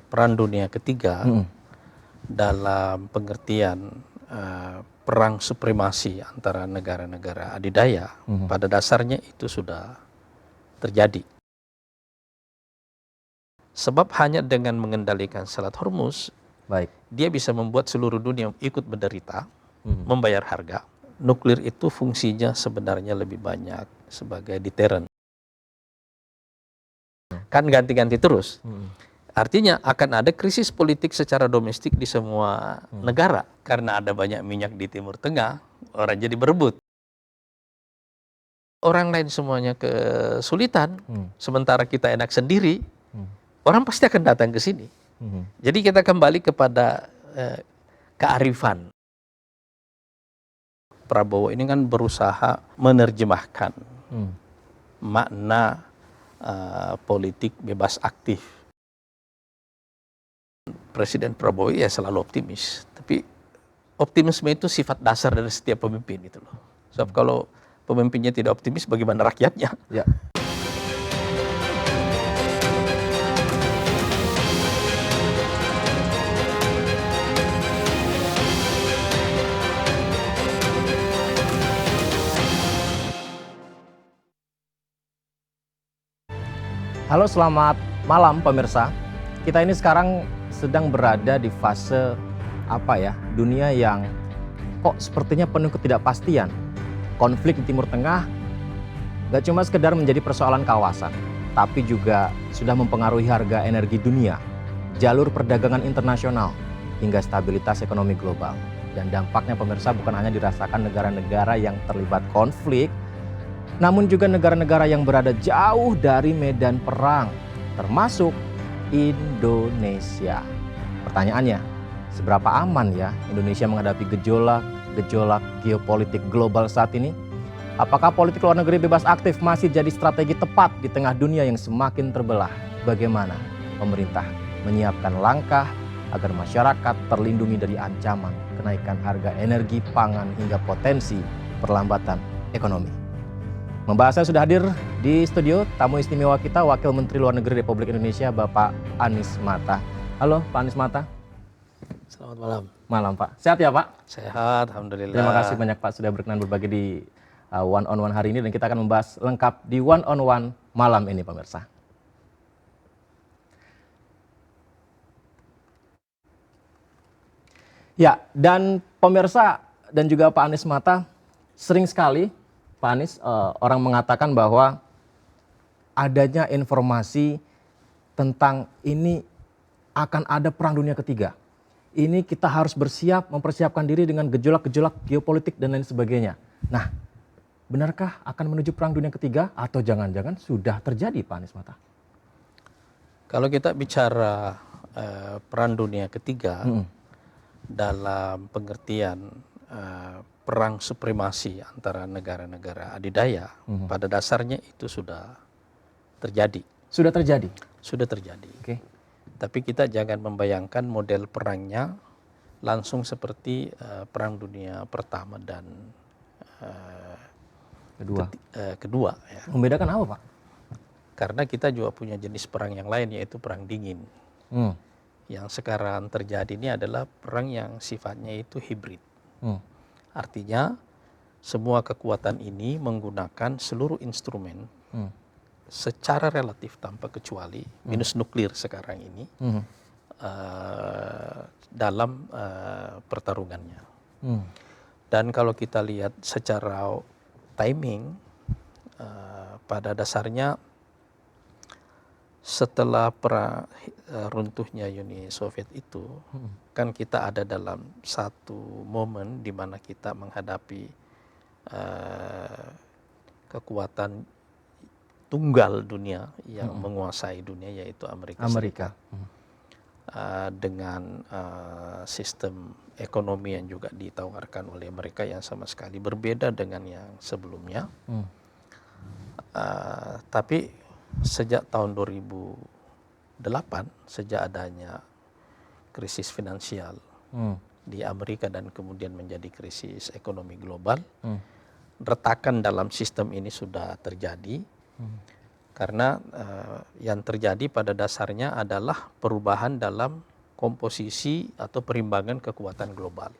Perang Dunia Ketiga dalam pengertian perang supremasi antara negara-negara adidaya, pada dasarnya itu sudah terjadi. Sebab hanya dengan mengendalikan Selat Hormuz, dia bisa membuat seluruh dunia ikut menderita, membayar harga. Nuklir itu fungsinya sebenarnya lebih banyak sebagai deterrent. Kan ganti-ganti terus. Artinya akan ada krisis politik secara domestik di semua negara. Karena ada banyak minyak di Timur Tengah, orang jadi berebut. Orang lain semuanya kesulitan, sementara kita enak sendiri, orang pasti akan datang ke sini. Jadi kita kembali kepada kearifan. Prabowo ini kan berusaha menerjemahkan makna politik bebas aktif. Presiden Prabowo ya selalu optimis, tapi optimisme itu sifat dasar dari setiap pemimpin itu loh. Sebab kalau pemimpinnya tidak optimis, bagaimana rakyatnya? Ya. Halo, selamat malam pemirsa. Kita ini sekarang sedang berada di fase dunia yang kok sepertinya penuh ketidakpastian. Konflik di Timur Tengah gak cuma sekedar menjadi persoalan kawasan, tapi juga sudah mempengaruhi harga energi dunia, jalur perdagangan internasional, hingga stabilitas ekonomi global. Dan dampaknya pemirsa bukan hanya dirasakan negara-negara yang terlibat konflik, namun juga negara-negara yang berada jauh dari medan perang, termasuk Indonesia. Pertanyaannya, seberapa aman ya Indonesia menghadapi gejolak geopolitik global saat ini? Apakah politik luar negeri bebas aktif masih jadi strategi tepat di tengah dunia yang semakin terbelah? Bagaimana pemerintah menyiapkan langkah agar masyarakat terlindungi dari ancaman kenaikan harga energi, pangan, hingga potensi perlambatan ekonomi? Membahasnya sudah hadir di studio tamu istimewa kita, Wakil Menteri Luar Negeri Republik Indonesia, Bapak Anies Mata. Halo Pak Anies Mata. Selamat malam. Malam Pak. Sehat ya Pak? Sehat, alhamdulillah. Terima kasih banyak Pak sudah berkenan berbagi di One on One hari ini, dan kita akan membahas lengkap di One on One malam ini pemirsa. Ya, dan pemirsa dan juga Pak Anies Mata, sering sekali Pak Anies, orang mengatakan bahwa adanya informasi tentang ini akan ada perang dunia ketiga. Ini kita harus bersiap, mempersiapkan diri dengan gejolak-gejolak geopolitik dan lain sebagainya. Nah, benarkah akan menuju perang dunia ketiga atau jangan-jangan sudah terjadi, Pak Anies Mata? Kalau kita bicara perang dunia ketiga dalam pengertian perang supremasi antara negara-negara adidaya, pada dasarnya itu sudah terjadi. Sudah terjadi? Sudah terjadi. Tapi kita jangan membayangkan model perangnya langsung seperti perang dunia pertama dan kedua. Ya. Membedakan apa Pak? Karena kita juga punya jenis perang yang lain, yaitu perang dingin. Yang sekarang terjadi ini adalah perang yang sifatnya itu hibrid. Artinya semua kekuatan ini menggunakan seluruh instrumen secara relatif tanpa kecuali, minus nuklir sekarang ini, dalam pertarungannya. Dan kalau kita lihat secara timing, pada dasarnya setelah runtuhnya Uni Soviet itu, kan kita ada dalam satu momen di mana kita menghadapi kekuatan tunggal dunia yang menguasai dunia, yaitu Amerika Serikat. Dengan sistem ekonomi yang juga ditawarkan oleh mereka yang sama sekali berbeda dengan yang sebelumnya. Tapi sejak tahun 2008, sejak adanya krisis finansial di Amerika dan kemudian menjadi krisis ekonomi global, retakan dalam sistem ini sudah terjadi. Karena yang terjadi pada dasarnya adalah perubahan dalam komposisi atau perimbangan kekuatan global.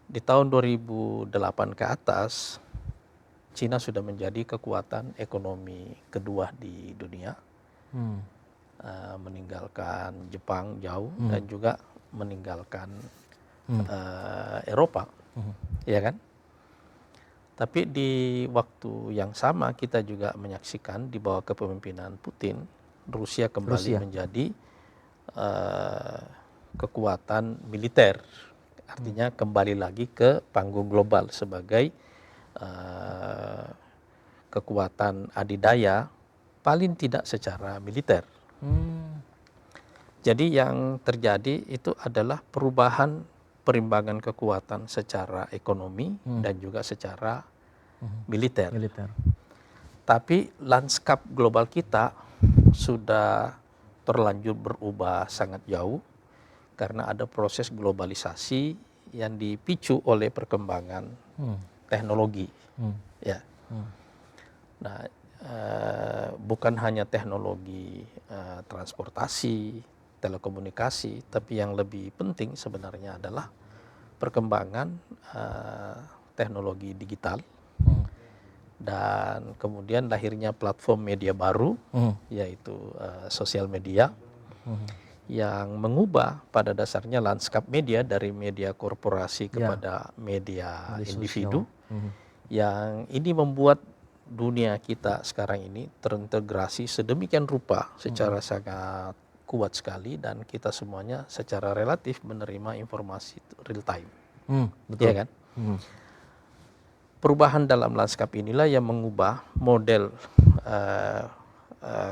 Di tahun 2008 ke atas, Cina sudah menjadi kekuatan ekonomi kedua di dunia, meninggalkan Jepang jauh dan juga meninggalkan Eropa, ya kan? Tapi di waktu yang sama kita juga menyaksikan di bawah kepemimpinan Putin, Rusia kembali menjadi kekuatan militer, artinya kembali lagi ke panggung global sebagai kekuatan adidaya, paling tidak secara militer. Jadi yang terjadi itu adalah perubahan perimbangan kekuatan secara ekonomi dan juga secara militer. Tapi lanskap global kita sudah terlanjur berubah sangat jauh karena ada proses globalisasi yang dipicu oleh perkembangan teknologi. Ya. Nah, bukan hanya teknologi transportasi, telekomunikasi, tapi yang lebih penting sebenarnya adalah perkembangan teknologi digital dan kemudian lahirnya platform media baru, yaitu sosial media, yang mengubah pada dasarnya lanskap media dari media korporasi kepada media individu, yang ini membuat dunia kita sekarang ini terintegrasi sedemikian rupa secara sangat kuat sekali dan kita semuanya secara relatif menerima informasi real time. Betul. Ya kan? Perubahan dalam lanskap inilah yang mengubah model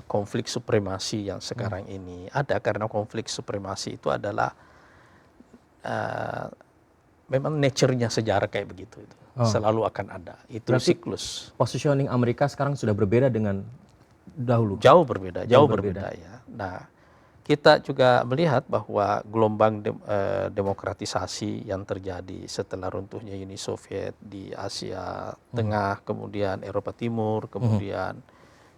konflik supremasi yang sekarang ini ada, karena konflik supremasi itu adalah memang nature-nya sejarah kayak begitu itu. Selalu akan ada. Itu berarti siklus. Positioning Amerika sekarang sudah berbeda dengan dahulu. Jauh berbeda ya. Nah, kita juga melihat bahwa gelombang demokratisasi yang terjadi setelah runtuhnya Uni Soviet di Asia Tengah, kemudian Eropa Timur, kemudian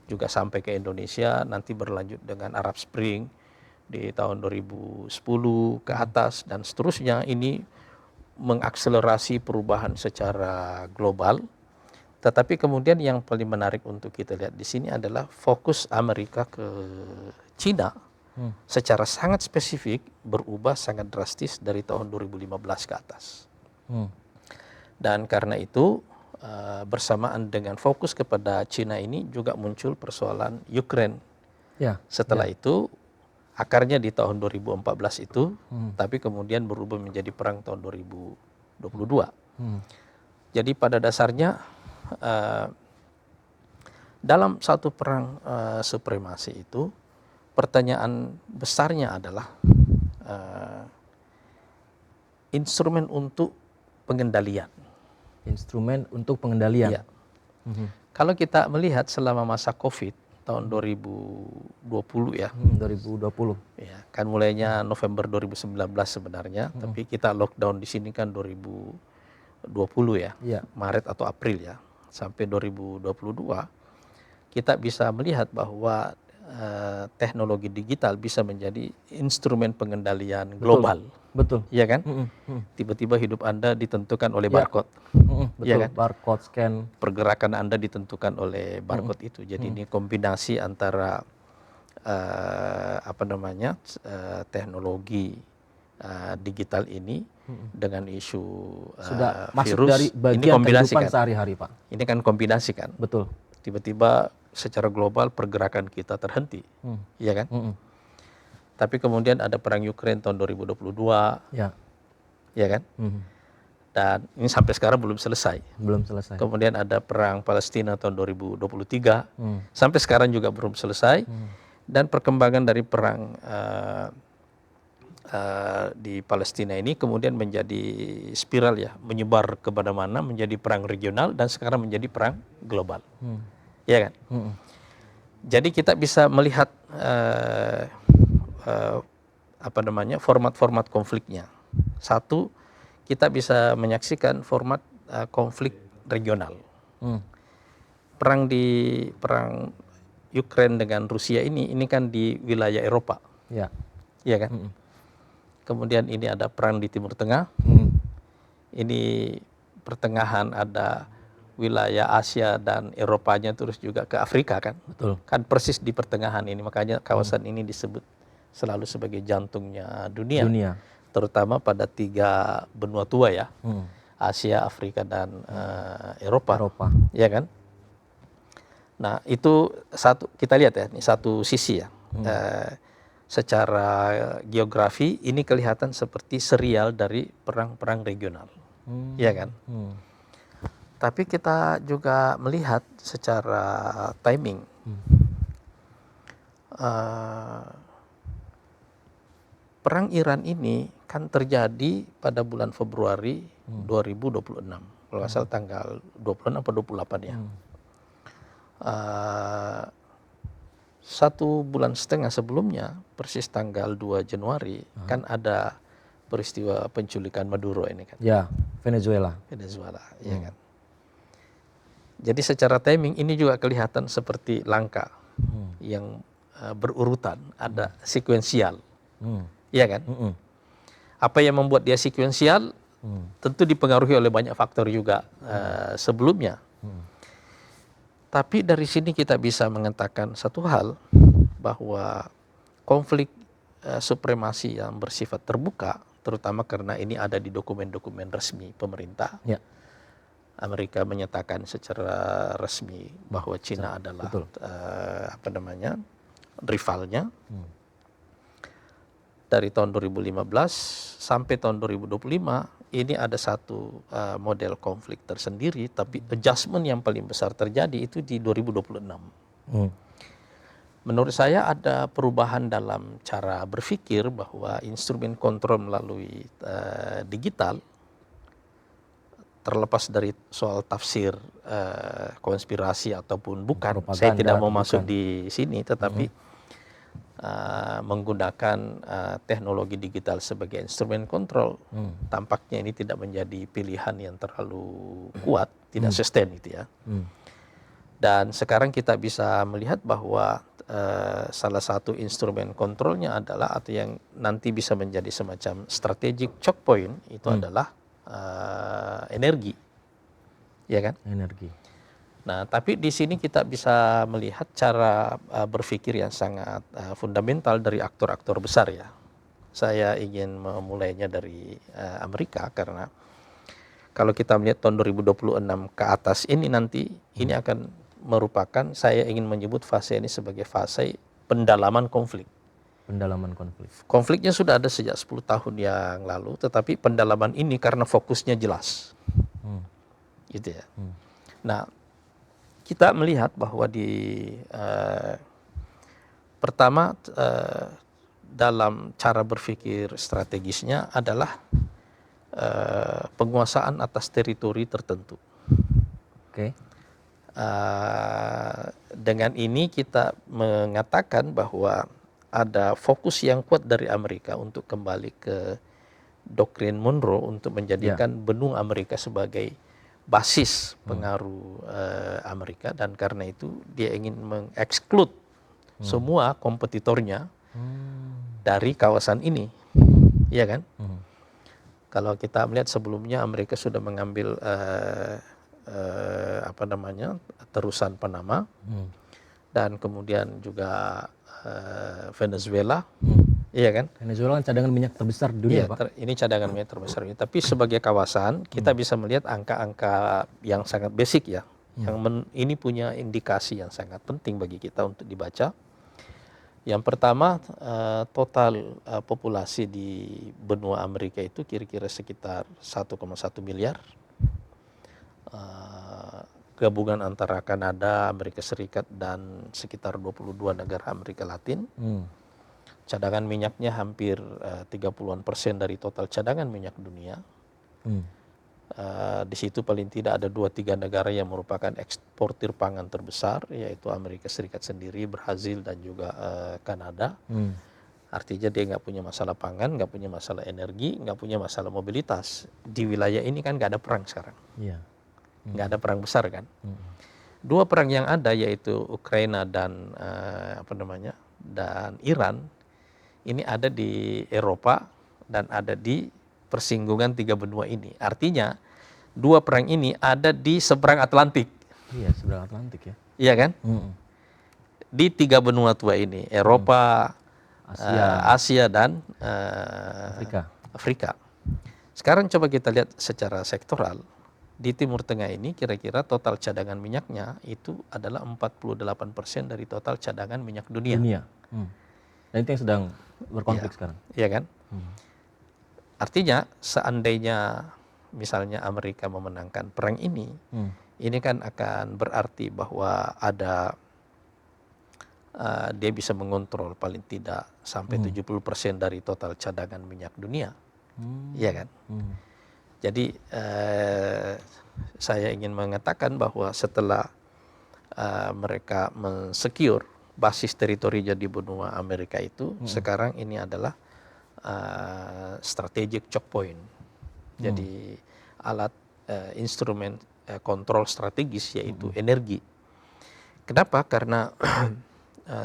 juga sampai ke Indonesia, nanti berlanjut dengan Arab Spring di tahun 2010 ke atas dan seterusnya, ini mengakselerasi perubahan secara global. Tetapi kemudian yang paling menarik untuk kita lihat di sini adalah fokus Amerika ke Cina secara sangat spesifik berubah sangat drastis dari tahun 2015 ke atas. Dan karena itu bersamaan dengan fokus kepada Cina ini juga muncul persoalan Ukraine. Setelah itu akarnya di tahun 2014 itu, tapi kemudian berubah menjadi perang tahun 2022. Jadi pada dasarnya dalam satu perang supremasi itu, pertanyaan besarnya adalah instrumen untuk pengendalian. Instrumen untuk pengendalian. Ya. Kalau kita melihat selama masa COVID tahun 2020 ya. 2020. Ya, kan mulainya November 2019 sebenarnya, tapi kita lockdown di sini kan 2020 ya. Maret atau April ya. Sampai 2022 kita bisa melihat bahwa teknologi digital bisa menjadi instrumen pengendalian global. Betul. Iya kan? Tiba-tiba hidup Anda ditentukan oleh barcode. Betul. Ya kan? Barcode scan. Pergerakan Anda ditentukan oleh barcode itu. Jadi ini kombinasi antara teknologi digital ini dengan isu sudah masuk virus. dari bagian kehidupan sehari-hari, Pak. Ini kan kombinasi kan. Betul. Tiba-tiba secara global pergerakan kita terhenti, ya kan? Tapi kemudian ada perang Ukraine tahun 2022, ya kan? Dan ini sampai sekarang belum selesai. Kemudian ada perang Palestina tahun 2023, sampai sekarang juga belum selesai. Dan perkembangan dari perang di Palestina ini kemudian menjadi spiral ya, menyebar kemana mana, menjadi perang regional dan sekarang menjadi perang global. Ya kan? Jadi kita bisa melihat format-format konfliknya. Satu, kita bisa menyaksikan format konflik regional. Perang Ukraina dengan Rusia ini kan di wilayah Eropa, Ya. ya kan? Kemudian ini ada perang di Timur Tengah, ini pertengahan ada wilayah Asia dan Eropanya terus juga ke Afrika kan? Betul. Kan persis di pertengahan ini, makanya kawasan ini disebut selalu sebagai jantungnya dunia. Terutama pada 3 benua tua ya, Asia, Afrika dan Eropa, ya kan? Nah itu kita lihat ya, ini satu sisi ya. Secara geografi ini kelihatan seperti serial dari perang-perang regional, ya kan? Tapi kita juga melihat secara timing, perang Iran ini kan terjadi pada bulan Februari 2026, kalau nggak salah tanggal 26 atau 28 ya. 1,5 bulan sebelumnya, persis tanggal 2 Januari, kan ada peristiwa penculikan Maduro ini kan. Ya, Venezuela, ya kan. Jadi secara timing ini juga kelihatan seperti langkah yang berurutan, ada sekuensial, ya kan. Apa yang membuat dia sekuensial? Tentu dipengaruhi oleh banyak faktor juga sebelumnya. Tapi dari sini kita bisa mengatakan satu hal, bahwa konflik supremasi yang bersifat terbuka, terutama karena ini ada di dokumen-dokumen resmi pemerintah. Ya. Amerika menyatakan secara resmi bahwa Cina adalah rivalnya. Dari tahun 2015 sampai tahun 2025 ini ada satu model konflik tersendiri, tapi adjustment yang paling besar terjadi itu di 2026. Menurut saya ada perubahan dalam cara berpikir, bahwa instrumen kontrol melalui digital, terlepas dari soal tafsir konspirasi ataupun bukan, saya tidak mau masuk di sini, tetapi menggunakan teknologi digital sebagai instrumen kontrol, tampaknya ini tidak menjadi pilihan yang terlalu kuat, tidak sustain itu ya. Dan sekarang kita bisa melihat bahwa salah satu instrumen kontrolnya adalah, atau yang nanti bisa menjadi semacam strategic choke point, itu adalah energi, ya kan? Energi. Nah, tapi di sini kita bisa melihat cara berpikir yang sangat fundamental dari aktor-aktor besar ya. Saya ingin memulainya dari Amerika, karena kalau kita melihat tahun 2026 ke atas ini nanti, ini akan merupakan, saya ingin menyebut fase ini sebagai fase pendalaman konflik. Konfliknya sudah ada sejak 10 tahun yang lalu, tetapi pendalaman ini karena fokusnya jelas. Gitu ya. Nah, kita melihat bahwa pertama dalam cara berpikir strategisnya adalah penguasaan atas teritori tertentu. Dengan ini kita mengatakan bahwa ada fokus yang kuat dari Amerika untuk kembali ke doktrin Monroe, untuk menjadikan benua Amerika sebagai basis pengaruh Amerika, dan karena itu dia ingin mengeksklud semua kompetitornya dari kawasan ini, ya kan? Kalau kita melihat sebelumnya Amerika sudah mengambil terusan Panama, dan kemudian juga Venezuela. Iya kan? Venezuela kan cadangan minyak terbesar di dunia, Pak. Ini cadangan minyak terbesar. Tapi sebagai kawasan, kita bisa melihat angka-angka yang sangat basic ya. Ini punya indikasi yang sangat penting bagi kita untuk dibaca. Yang pertama, total populasi di benua Amerika itu kira-kira sekitar 1,1 miliar. Gabungan antara Kanada, Amerika Serikat, dan sekitar 22 negara Amerika Latin. Cadangan minyaknya hampir 30% dari total cadangan minyak dunia. Di situ paling tidak ada 2-3 negara yang merupakan eksportir pangan terbesar, yaitu Amerika Serikat sendiri, Brazil, dan juga Kanada. Artinya dia nggak punya masalah pangan, nggak punya masalah energi, nggak punya masalah mobilitas. Di wilayah ini kan nggak ada perang sekarang, nggak ada perang besar kan. Dua perang yang ada yaitu Ukraina dan dan Iran ini ada di Eropa dan ada di persinggungan tiga benua ini. Artinya dua perang ini ada di seberang Atlantik. Iya, seberang Atlantik ya. Iya kan? Di tiga benua tua ini, Eropa, Asia dan Afrika. Sekarang coba kita lihat secara sektoral. Di Timur Tengah ini kira-kira total cadangan minyaknya itu adalah 48% dari total cadangan minyak dunia. Dan itu yang sedang berkonflik sekarang. Iya kan? Artinya seandainya misalnya Amerika memenangkan perang ini kan akan berarti bahwa ada dia bisa mengontrol paling tidak sampai 70% dari total cadangan minyak dunia. Iya kan? Jadi saya ingin mengatakan bahwa setelah mereka mensecure basis teritorinya di benua Amerika itu, sekarang ini adalah strategic choke point. Jadi alat instrumen kontrol strategis yaitu energi. Kenapa? Karena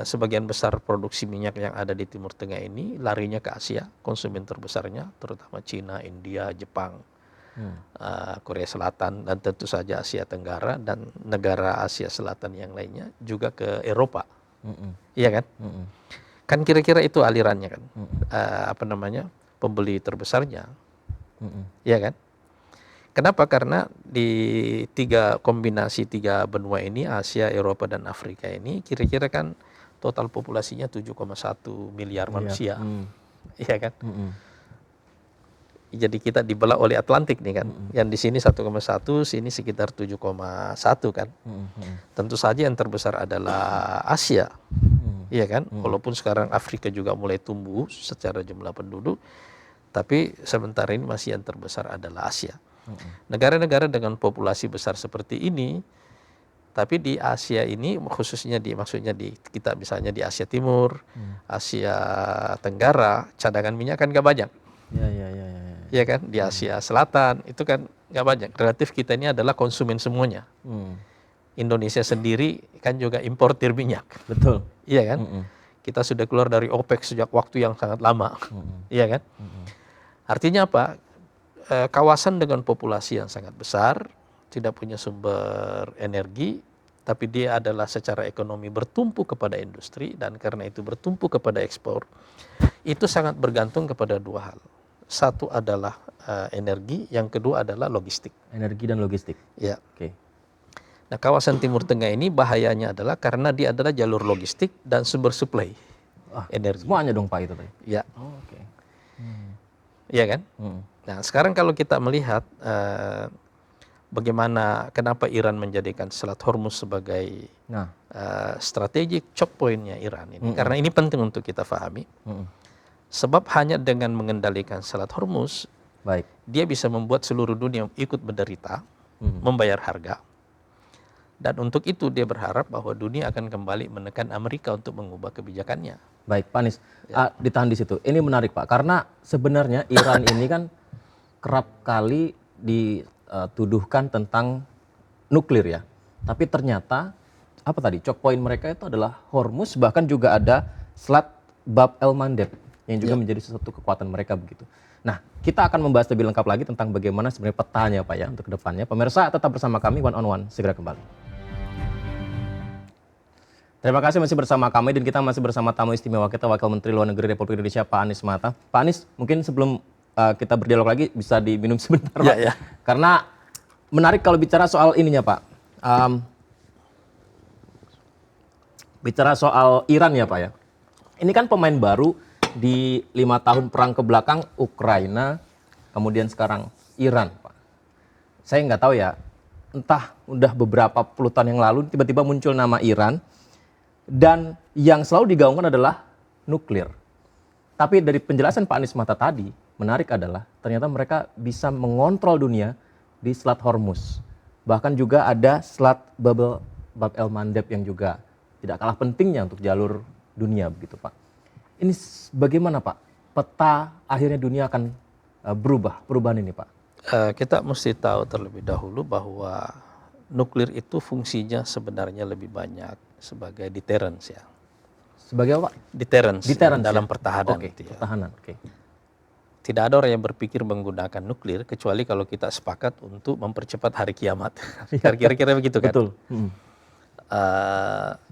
sebagian besar produksi minyak yang ada di Timur Tengah ini larinya ke Asia, konsumen terbesarnya terutama Cina, India, Jepang, Korea Selatan, dan tentu saja Asia Tenggara dan negara Asia Selatan yang lainnya juga ke Eropa. Iya kan? Kan kira-kira itu alirannya kan. Pembeli terbesarnya. Iya kan? Kenapa? Karena di kombinasi tiga benua ini, Asia, Eropa dan Afrika ini kira-kira kan total populasinya 7,1 miliar manusia. Iya kan? Jadi kita dibelah oleh Atlantik nih kan. Yang di sini 1,1, sini sekitar 7,1 kan. Tentu saja yang terbesar adalah Asia. Iya kan? Walaupun sekarang Afrika juga mulai tumbuh secara jumlah penduduk, tapi sementara ini masih yang terbesar adalah Asia. Negara-negara dengan populasi besar seperti ini, tapi di Asia ini khususnya kita misalnya di Asia Timur, Asia Tenggara, cadangan minyak kan gak banyak. Iya kan? Di Asia Selatan itu kan gak banyak. Relatif kita ini adalah konsumen semuanya. Indonesia sendiri kan juga importir minyak. Betul. Iya kan? Kita sudah keluar dari OPEC sejak waktu yang sangat lama. Iya kan? Artinya apa? Kawasan dengan populasi yang sangat besar, tidak punya sumber energi, tapi dia adalah secara ekonomi bertumpu kepada industri, dan karena itu bertumpu kepada ekspor, itu sangat bergantung kepada dua hal. Satu adalah energi, yang kedua adalah logistik. Energi dan logistik. Ya. Nah, kawasan Timur Tengah ini bahayanya adalah karena dia adalah jalur logistik dan sumber suplai energi. Semuanya dong Pak itu tadi. Ya. Iya kan? Nah, sekarang kalau kita melihat bagaimana, kenapa Iran menjadikan Selat Hormuz sebagai strategic choke point-nya Iran ini. Karena ini penting untuk kita pahami. Sebab hanya dengan mengendalikan Selat Hormuz, dia bisa membuat seluruh dunia ikut menderita, membayar harga. Dan untuk itu dia berharap bahwa dunia akan kembali menekan Amerika untuk mengubah kebijakannya. Baik, Pak Anies, ditahan di situ. Ini menarik Pak, karena sebenarnya Iran ini kan kerap kali dituduhkan tentang nuklir ya. Tapi ternyata choke point mereka itu adalah Hormuz, bahkan juga ada Selat Bab el-Mandeb yang juga menjadi sesuatu kekuatan mereka begitu. Nah, kita akan membahas lebih lengkap lagi tentang bagaimana sebenarnya petanya Pak ya untuk kedepannya. Pemirsa tetap bersama kami, One on One segera kembali. Terima kasih masih bersama kami, dan kita masih bersama tamu istimewa kita, Wakil Menteri Luar Negeri Republik Indonesia Pak Anies Mata. Pak Anies, mungkin sebelum kita berdialog lagi bisa diminum sebentar Pak. Karena menarik kalau bicara soal ininya Pak. Bicara soal Iran ya Pak ya. Ini kan pemain baru di 5 tahun perang ke belakang, Ukraina, kemudian sekarang Iran Pak. Saya nggak tahu ya, entah udah beberapa puluh tahun yang lalu tiba-tiba muncul nama Iran, dan yang selalu digaungkan adalah nuklir. Tapi dari penjelasan Pak Anies Mata tadi, menarik adalah ternyata mereka bisa mengontrol dunia di Selat Hormuz. Bahkan juga ada Selat Bab el-Mandeb yang juga tidak kalah pentingnya untuk jalur dunia begitu Pak. Ini bagaimana Pak? Peta akhirnya dunia akan berubah, perubahan ini Pak? Kita mesti tahu terlebih dahulu bahwa nuklir itu fungsinya sebenarnya lebih banyak sebagai deterrence ya. Sebagai apa? Deterrence, dalam ya? pertahanan Oke, gitu ya. pertahanan. Oke. Tidak ada orang yang berpikir menggunakan nuklir kecuali kalau kita sepakat untuk mempercepat hari kiamat. Kira-kira begitu kan? Betul.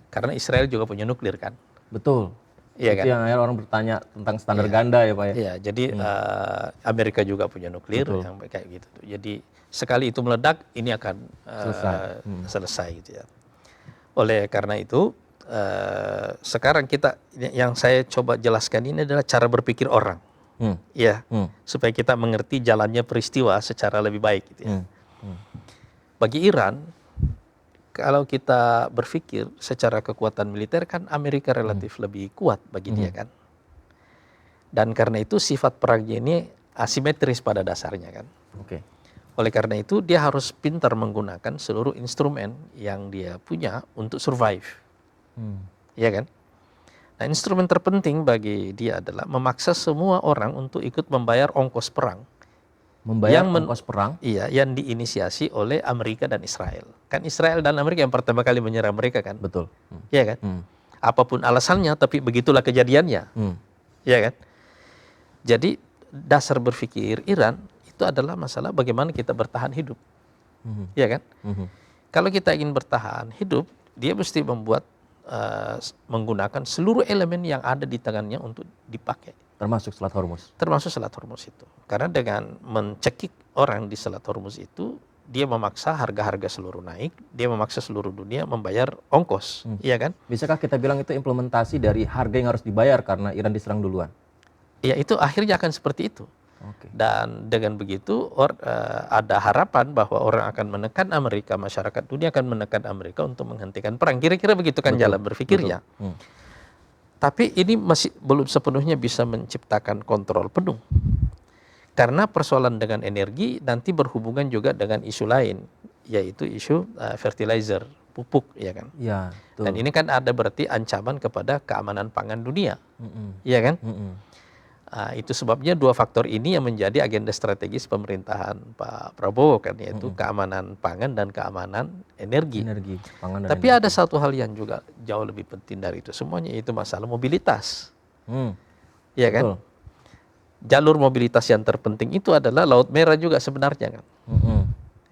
Karena Israel juga punya nuklir kan? Betul. Iya Itu kan? yang akhirnya orang bertanya tentang standar ganda ya Pak ya. Iya, jadi Amerika juga punya nuklir yang kayak gitu. Jadi sekali itu meledak, ini akan selesai gitu ya. Oleh karena itu, sekarang kita yang saya coba jelaskan ini adalah cara berpikir orang, ya, supaya kita mengerti jalannya peristiwa secara lebih baik gitu ya. Bagi Iran, kalau kita berpikir secara kekuatan militer kan Amerika relatif lebih kuat bagi dia kan. Dan karena itu sifat perangnya ini asimetris pada dasarnya kan. Oke. Oleh karena itu dia harus pintar menggunakan seluruh instrumen yang dia punya untuk survive. Ya kan? Nah, instrumen terpenting bagi dia adalah memaksa semua orang untuk ikut membayar ongkos perang. Membayar ongkos perang? Iya, yang diinisiasi oleh Amerika dan Israel. Kan Israel dan Amerika yang pertama kali menyerang mereka kan? Betul. Iya kan? Apapun alasannya, tapi begitulah kejadiannya. Iya kan? Jadi dasar berpikir Iran itu adalah masalah bagaimana kita bertahan hidup. Iya kan? Kalau kita ingin bertahan hidup, dia mesti membuat menggunakan seluruh elemen yang ada di tangannya untuk dipakai. Termasuk Selat Hormuz? Termasuk Selat Hormuz itu. Karena dengan mencekik orang di Selat Hormuz itu, dia memaksa harga-harga seluruh naik, dia memaksa seluruh dunia membayar ongkos. Iya kan? Bisakah kita bilang itu implementasi dari harga yang harus dibayar karena Iran diserang duluan? Ya itu akhirnya akan seperti itu. Dan dengan begitu ada harapan bahwa orang akan menekan Amerika, masyarakat dunia akan menekan Amerika untuk menghentikan perang. Kira-kira begitu kan jalan berpikirnya. Tapi ini masih belum sepenuhnya bisa menciptakan kontrol penuh. Karena persoalan dengan energi nanti berhubungan juga dengan isu lain, yaitu isu fertilizer, pupuk, ya kan? Ya, dan ini kan ada berarti ancaman kepada keamanan pangan dunia, ya kan? Itu sebabnya dua faktor ini yang menjadi agenda strategis pemerintahan Pak Prabowo kan, yaitu keamanan pangan dan keamanan energi. Tapi ada satu hal yang juga jauh lebih penting dari itu semuanya, yaitu masalah mobilitas. Ya kan? Jalur mobilitas yang terpenting itu adalah Laut Merah juga sebenarnya kan.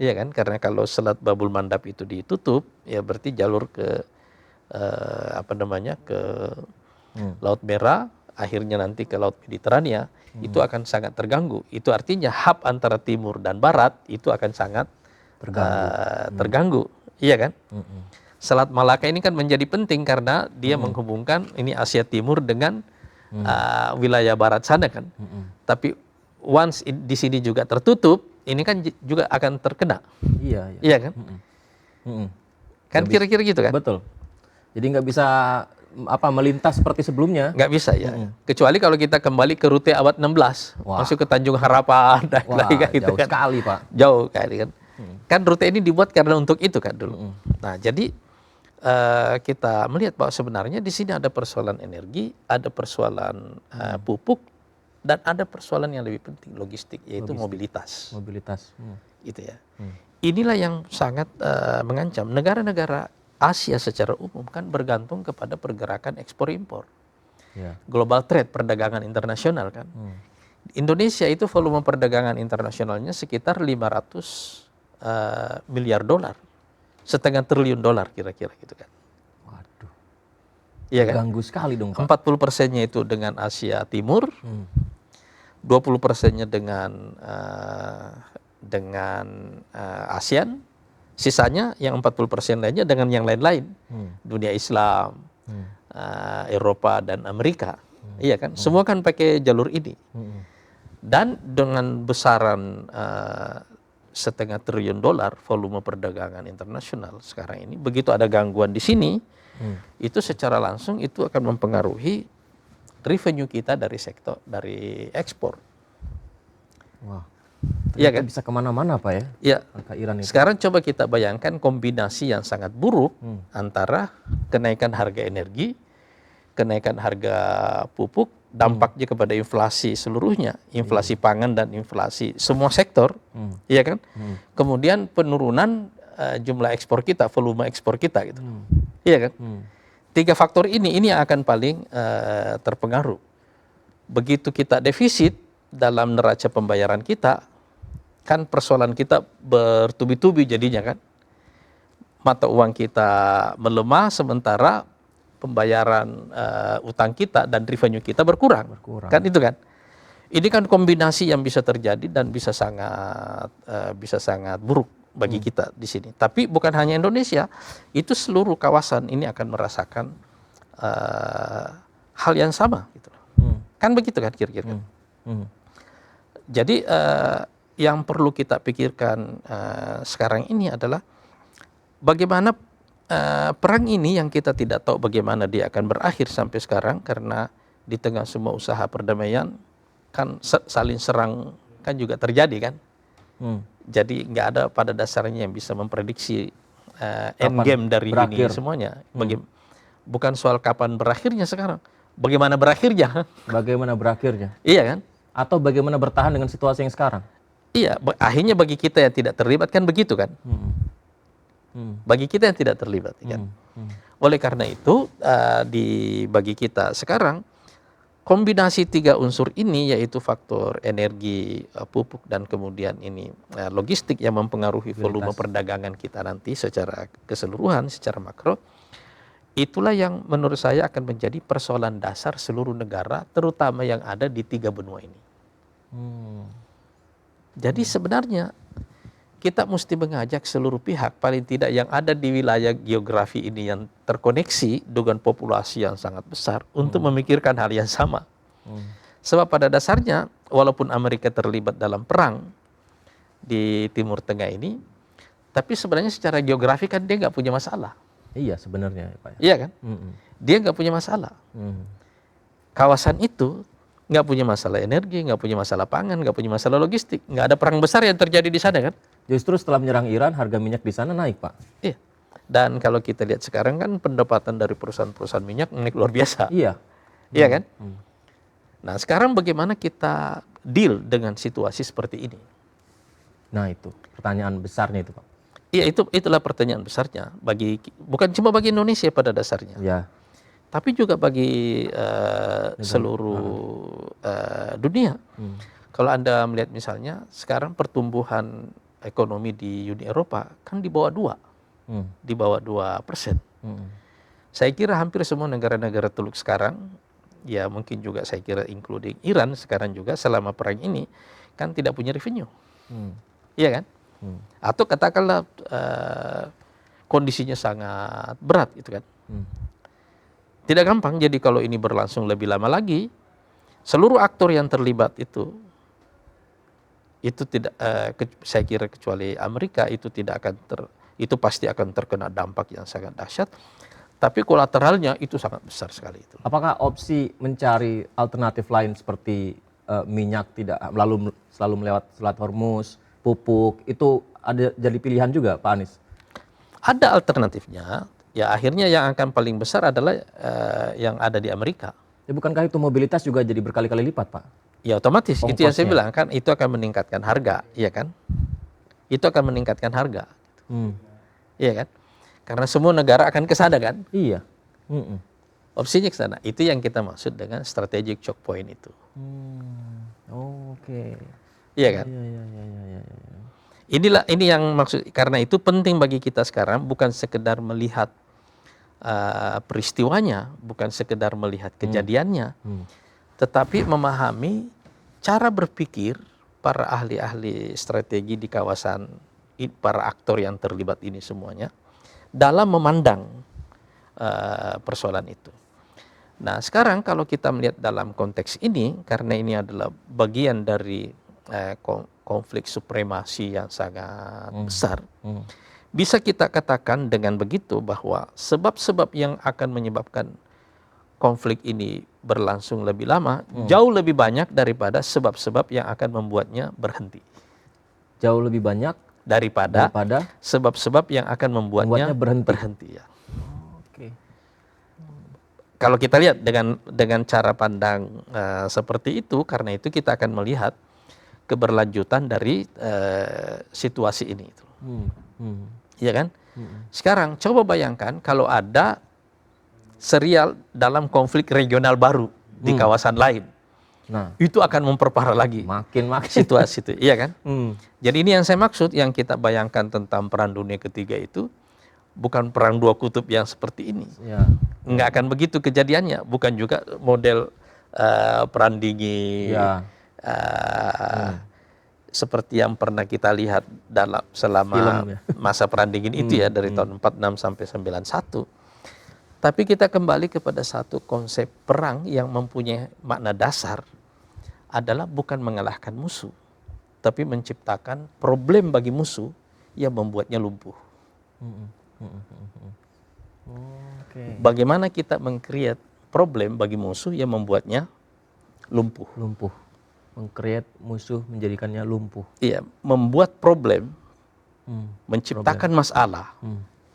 Iya kan? Karena kalau Selat Babul Mandab itu ditutup, ya berarti jalur ke ke Laut Merah, akhirnya nanti ke Laut Mediterania, itu akan sangat terganggu. Itu artinya hub antara timur dan barat itu akan sangat terganggu. Iya kan? Selat Malaka ini kan menjadi penting karena dia menghubungkan ini Asia Timur dengan wilayah barat sana kan. Tapi once di sini juga tertutup, ini kan juga akan terkena. Iya kan? Kan kira-kira gitu kan? Betul. Jadi nggak bisa melintas seperti sebelumnya. Nggak bisa ya. Kecuali kalau kita kembali ke rute abad 16, masuk ke Tanjung Harapan dan lain-lain gitu jauh kan. sekali Pak. Jauh kali kan. Kan rute ini dibuat karena untuk itu kan dulu. Nah jadi kita melihat bahwa sebenarnya di sini ada persoalan energi, ada persoalan pupuk, dan ada persoalan yang lebih penting, logistik, yaitu mobilitas. Gitu ya. Inilah yang sangat mengancam negara-negara Asia secara umum kan bergantung kepada pergerakan ekspor impor. Global trade, perdagangan internasional kan. Indonesia itu volume perdagangan internasionalnya sekitar 500 miliar dolar. $0,5 triliun kira-kira gitu kan. Waduh. Iya kan? Ganggu sekali dong Pak. 40%-nya itu dengan Asia Timur. 20%-nya dengan ASEAN. Sisanya yang 40% lainnya dengan yang lain-lain. Dunia Islam, Eropa dan Amerika. Iya kan? Semua kan pakai jalur ini. Dan dengan besaran $0,5 triliun volume perdagangan internasional sekarang ini, begitu ada gangguan di sini, itu secara langsung itu akan mempengaruhi revenue kita dari sektor, dari ekspor. Iya kan? Bisa kemana-mana Pak ya? Iya. Iran itu. Sekarang coba kita bayangkan kombinasi yang sangat buruk antara kenaikan harga energi, kenaikan harga pupuk, dampaknya kepada inflasi seluruhnya, inflasi pangan dan inflasi semua sektor, iya kan? Kemudian penurunan jumlah ekspor kita, volume ekspor kita gitu. Iya kan? 3 faktor ini yang akan paling terpengaruh. Begitu kita defisit dalam neraca pembayaran kita, kan persoalan kita bertubi-tubi jadinya kan. Mata uang kita melemah sementara pembayaran utang kita dan revenue kita berkurang. Kan itu kan. Ini kan kombinasi yang bisa terjadi dan bisa sangat buruk bagi kita di sini. Tapi bukan hanya Indonesia, itu seluruh kawasan ini akan merasakan hal yang sama gitu. Kan begitu kan kira-kira. Jadi yang perlu kita pikirkan sekarang ini adalah bagaimana perang ini yang kita tidak tahu bagaimana dia akan berakhir sampai sekarang, karena di tengah semua usaha perdamaian kan saling serang kan juga terjadi kan. Jadi nggak ada pada dasarnya yang bisa memprediksi end game dari ini semuanya. Bukan soal kapan berakhirnya sekarang, bagaimana berakhirnya. Bagaimana berakhirnya? Iya kan? Atau bagaimana bertahan dengan situasi yang sekarang? Iya, akhirnya bagi kita yang tidak terlibat kan begitu kan. Bagi kita yang tidak terlibat kan. Oleh karena itu bagi kita sekarang kombinasi 3 unsur ini, yaitu faktor energi, pupuk, dan kemudian ini logistik yang mempengaruhi volume perdagangan kita nanti secara keseluruhan, secara makro, itulah yang menurut saya akan menjadi persoalan dasar seluruh negara, terutama yang ada di 3 benua ini. Jadi sebenarnya kita mesti mengajak seluruh pihak, paling tidak yang ada di wilayah geografi ini yang terkoneksi dengan populasi yang sangat besar, untuk memikirkan hal yang sama. Sebab pada dasarnya, walaupun Amerika terlibat dalam perang di Timur Tengah ini, tapi sebenarnya secara geografi kan dia nggak punya masalah. Iya sebenarnya Pak. Iya kan? Dia nggak punya masalah. Kawasan itu nggak punya masalah energi, nggak punya masalah pangan, nggak punya masalah logistik, nggak ada perang besar yang terjadi di sana kan? Justru setelah menyerang Iran, harga minyak di sana naik, Pak. Iya. Dan kalau kita lihat sekarang kan pendapatan dari perusahaan-perusahaan minyak naik luar biasa. Iya. Iya kan? Nah sekarang bagaimana kita deal dengan situasi seperti ini? Nah itu pertanyaan besarnya itu, Pak. Iya, itulah pertanyaan besarnya, bukan cuma bagi Indonesia pada dasarnya. Ya. Tapi juga bagi seluruh dunia. Kalau Anda melihat misalnya sekarang pertumbuhan ekonomi di Uni Eropa kan di bawah 2, di bawah 2%. Saya kira hampir semua negara-negara Teluk sekarang, ya mungkin juga saya kira including Iran sekarang juga selama perang ini kan tidak punya revenue, iya kan? Atau katakanlah kondisinya sangat berat gitu kan. Tidak gampang. Jadi kalau ini berlangsung lebih lama lagi, seluruh aktor yang terlibat itu tidak, saya kira kecuali Amerika, itu tidak akan itu pasti akan terkena dampak yang sangat dahsyat. Tapi kolateralnya itu sangat besar sekali itu. Apakah opsi mencari alternatif lain seperti minyak tidak selalu melewat Selat Hormuz, pupuk, itu ada jadi pilihan juga, Pak Anies? Ada alternatifnya. Ya akhirnya yang akan paling besar adalah yang ada di Amerika. Ya bukankah itu mobilitas juga jadi berkali-kali lipat, Pak? Ya otomatis, itu yang saya bilang kan, itu akan meningkatkan harga, iya kan? Itu akan meningkatkan harga, iya kan? Karena semua negara akan ke sana kan? Iya. Opsinya ke sana. Itu yang kita maksud dengan strategic choke point itu. Oke. Iya kan? Iya. Ini yang maksud, karena itu penting bagi kita sekarang bukan sekedar melihat peristiwanya, bukan sekedar melihat kejadiannya, tetapi memahami cara berpikir para ahli-ahli strategi di kawasan, para aktor yang terlibat ini semuanya, dalam memandang persoalan itu. Nah sekarang kalau kita melihat dalam konteks ini, karena ini adalah bagian dari konflik supremasi yang sangat besar, bisa kita katakan dengan begitu bahwa sebab-sebab yang akan menyebabkan konflik ini berlangsung lebih lama jauh lebih banyak daripada sebab-sebab yang akan membuatnya berhenti. Jauh lebih banyak daripada sebab-sebab yang akan membuatnya berhenti ya. Oke. Kalau kita lihat dengan cara pandang seperti itu, karena itu kita akan melihat keberlanjutan dari situasi ini. Iya kan? Sekarang coba bayangkan kalau ada serial dalam konflik regional baru di kawasan lain. Nah, Itu akan memperparah lagi makin situasi itu, iya kan? Hmm. Jadi ini yang saya maksud, yang kita bayangkan tentang perang dunia ketiga itu bukan perang dua kutub yang seperti ini. Ya. Nggak akan begitu kejadiannya, bukan juga model perang dingin, Ya. seperti yang pernah kita lihat selama Film, ya. masa perang dingin itu ya, dari tahun 46 sampai 91. Tapi kita kembali kepada satu konsep perang yang mempunyai makna dasar adalah bukan mengalahkan musuh, tapi menciptakan problem bagi musuh yang membuatnya lumpuh. Oke. Bagaimana kita meng-create problem bagi musuh yang membuatnya lumpuh. Lumpuh. Meng-create musuh menjadikannya lumpuh. Iya, membuat problem, menciptakan masalah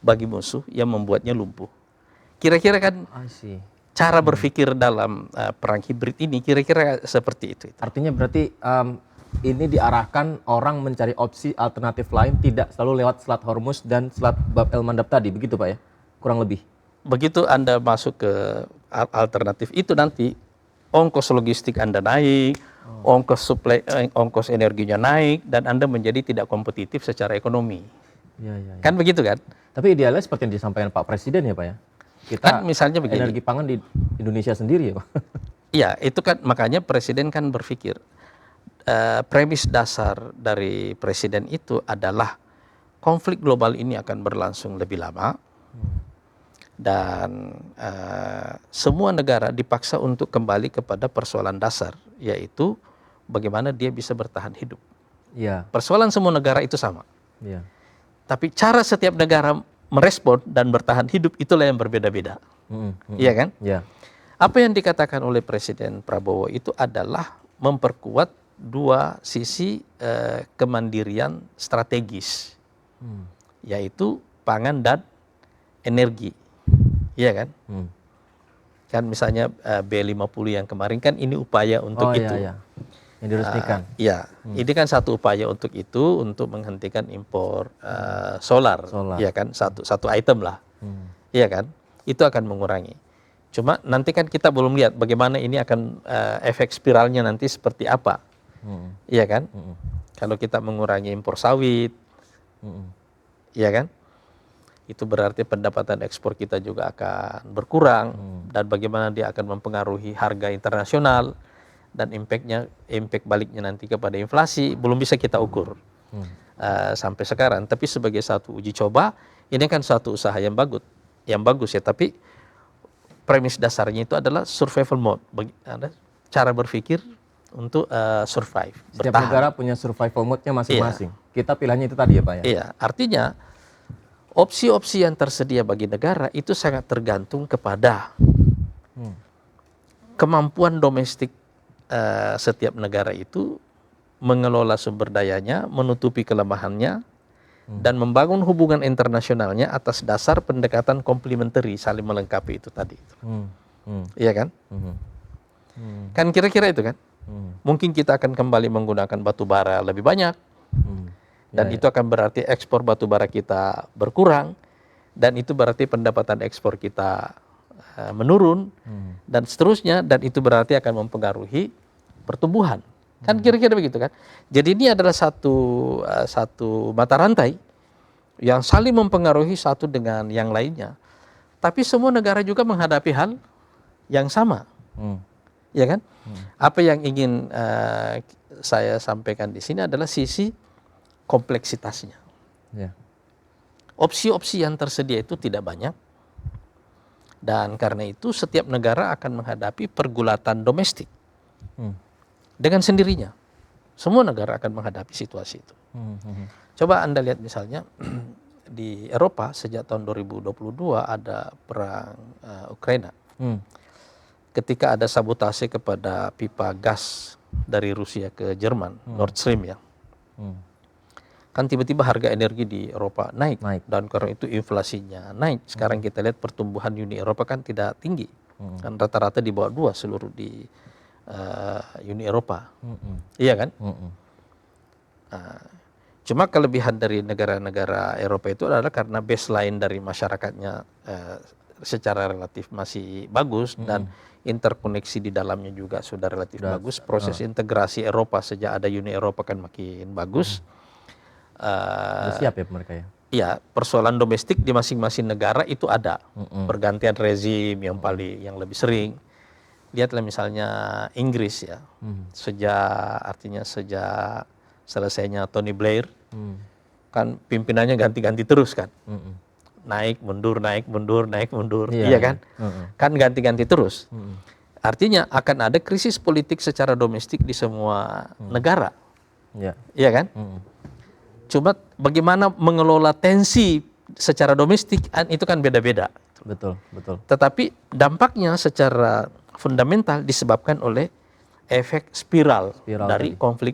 bagi musuh yang membuatnya lumpuh. Kira-kira kan I see. cara berpikir dalam perang hibrid ini kira-kira seperti itu. Artinya berarti ini diarahkan orang mencari opsi alternatif lain, tidak selalu lewat Selat Hormuz dan Selat Bab el Mandab tadi, begitu Pak ya? Kurang lebih. Begitu Anda masuk ke alternatif itu, nanti ongkos logistik Anda naik, ongkos energinya naik, dan Anda menjadi tidak kompetitif secara ekonomi. Ya. Kan begitu kan? Tapi idealnya seperti yang disampaikan Pak Presiden ya Pak ya? Kita Kan misalnya begini. energi pangan di Indonesia sendiri ya Pak? Iya, itu kan makanya Presiden kan berpikir, premis dasar dari Presiden itu adalah konflik global ini akan berlangsung lebih lama, dan semua negara dipaksa untuk kembali kepada persoalan dasar, yaitu bagaimana dia bisa bertahan hidup. Iya. Persoalan semua negara itu sama, Iya. tapi cara setiap negara merespon dan bertahan hidup itulah yang berbeda-beda. Iya kan? Iya. Apa yang dikatakan oleh Presiden Prabowo itu adalah memperkuat dua sisi kemandirian strategis, yaitu pangan dan energi. Iya kan? Kan misalnya B50 yang kemarin kan ini upaya untuk itu. Iya. Yang diresmikan. Iya, ini kan satu upaya untuk itu, untuk menghentikan impor solar. Iya kan? Satu item lah. Iya kan? Itu akan mengurangi. Cuma nanti kan kita belum lihat bagaimana ini akan efek spiralnya nanti seperti apa. Iya kan? Kalau kita mengurangi impor sawit, iya kan? Itu berarti pendapatan ekspor kita juga akan berkurang, dan bagaimana dia akan mempengaruhi harga internasional, dan impact baliknya nanti kepada inflasi belum bisa kita ukur sampai sekarang. Tapi sebagai satu uji coba, ini kan suatu usaha yang bagus ya. Tapi premis dasarnya itu adalah survival mode, cara berpikir untuk survive. Setiap bertahan. negara punya survival mode-nya masing-masing. Kita pilihannya itu tadi ya Pak ya? Iya, artinya opsi-opsi yang tersedia bagi negara itu sangat tergantung kepada kemampuan domestik setiap negara itu mengelola sumber dayanya, menutupi kelemahannya, dan membangun hubungan internasionalnya atas dasar pendekatan komplementari, saling melengkapi itu tadi. Iya kan? Kan kira-kira itu kan? Mungkin kita akan kembali menggunakan batu bara lebih banyak, dan itu akan berarti ekspor batu bara kita berkurang, dan itu berarti pendapatan ekspor kita menurun, dan seterusnya, dan itu berarti akan mempengaruhi pertumbuhan. Kan kira-kira begitu kan? Jadi ini adalah satu mata rantai yang saling mempengaruhi satu dengan yang lainnya. Tapi semua negara juga menghadapi hal yang sama. Ya kan? Apa yang ingin saya sampaikan di sini adalah sisi kompleksitasnya. Opsi-opsi yang tersedia itu tidak banyak, dan karena itu setiap negara akan menghadapi pergulatan domestik dengan sendirinya. Semua negara akan menghadapi situasi itu. Coba Anda lihat misalnya di Eropa sejak tahun 2022 ada perang Ukraina. Ketika ada sabotase kepada pipa gas dari Rusia ke Jerman, Nord Stream ya. Kan tiba-tiba harga energi di Eropa naik. Dan karena itu inflasinya naik. Sekarang kita lihat pertumbuhan Uni Eropa kan tidak tinggi. Kan rata-rata di bawah 2 seluruh di Uni Eropa. Iya kan? Cuma kelebihan dari negara-negara Eropa itu adalah karena baseline dari masyarakatnya secara relatif masih bagus dan interkoneksi di dalamnya juga sudah relatif bagus. Proses integrasi Eropa sejak ada Uni Eropa kan makin bagus. Sudah siap ya mereka ya? Ya, persoalan domestik di masing-masing negara itu ada. Pergantian rezim yang lebih sering. Lihatlah misalnya Inggris ya. Sejak selesainya Tony Blair, kan pimpinannya ganti-ganti terus kan. Naik mundur, naik mundur, naik mundur. Iya kan? Kan ganti-ganti terus. Artinya akan ada krisis politik secara domestik di semua negara. Iya kan? Cuma bagaimana mengelola tensi secara domestik itu kan beda-beda. Betul. Tetapi dampaknya secara fundamental disebabkan oleh efek spiral dari konflik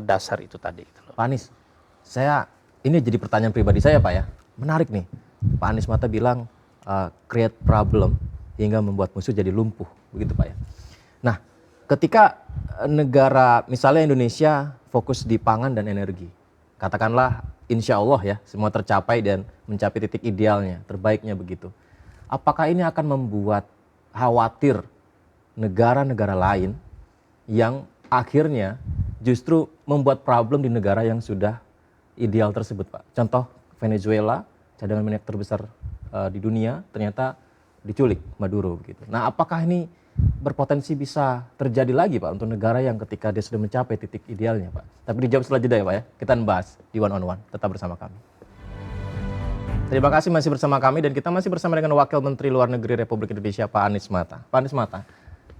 dasar itu tadi. Pak Anies, ini jadi pertanyaan pribadi saya Pak ya. Menarik nih. Pak Anies Mata bilang create problem hingga membuat musuh jadi lumpuh. Begitu Pak ya. Nah, ketika negara misalnya Indonesia fokus di pangan dan energi. Katakanlah insya Allah ya semua tercapai dan mencapai titik idealnya, terbaiknya begitu. Apakah ini akan membuat khawatir negara-negara lain yang akhirnya justru membuat problem di negara yang sudah ideal tersebut Pak? Contoh Venezuela, cadangan minyak terbesar di dunia ternyata diculik Maduro begitu. Nah, apakah ini berpotensi bisa terjadi lagi Pak untuk negara yang ketika dia sudah mencapai titik idealnya Pak? Tapi dijawab setelah jeda ya Pak ya. Kita membahas di One on One. Tetap bersama kami. Terima kasih masih bersama kami dan kita masih bersama dengan Wakil Menteri Luar Negeri Republik Indonesia Pak Anies Mata. Pak Anies Mata,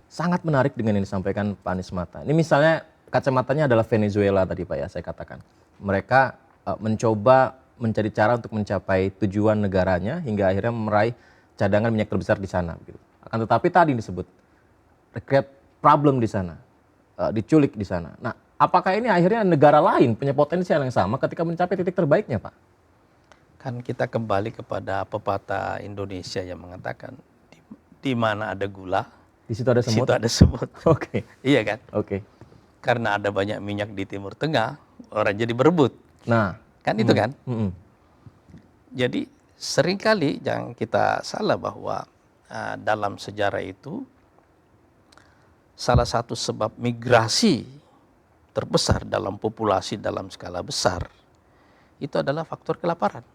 sangat menarik dengan yang disampaikan Pak Anies Mata. Ini misalnya kacamatanya adalah Venezuela tadi Pak ya saya katakan. Mereka mencoba mencari cara untuk mencapai tujuan negaranya hingga akhirnya meraih cadangan minyak terbesar di sana. Gitu. Akan tetapi tadi disebut create problem di sana, diculik di sana. Nah, apakah ini akhirnya negara lain punya potensial yang sama ketika mencapai titik terbaiknya, Pak? Kan kita kembali kepada pepatah Indonesia yang mengatakan di mana ada gula, di situ ada semut. Di situ ada semut. Oke. Iya kan? Oke. Karena ada banyak minyak di Timur Tengah, orang jadi berebut. Nah, kan itu kan? Jadi seringkali jangan kita salah bahwa dalam sejarah itu salah satu sebab migrasi terbesar dalam populasi dalam skala besar itu adalah faktor kelaparan.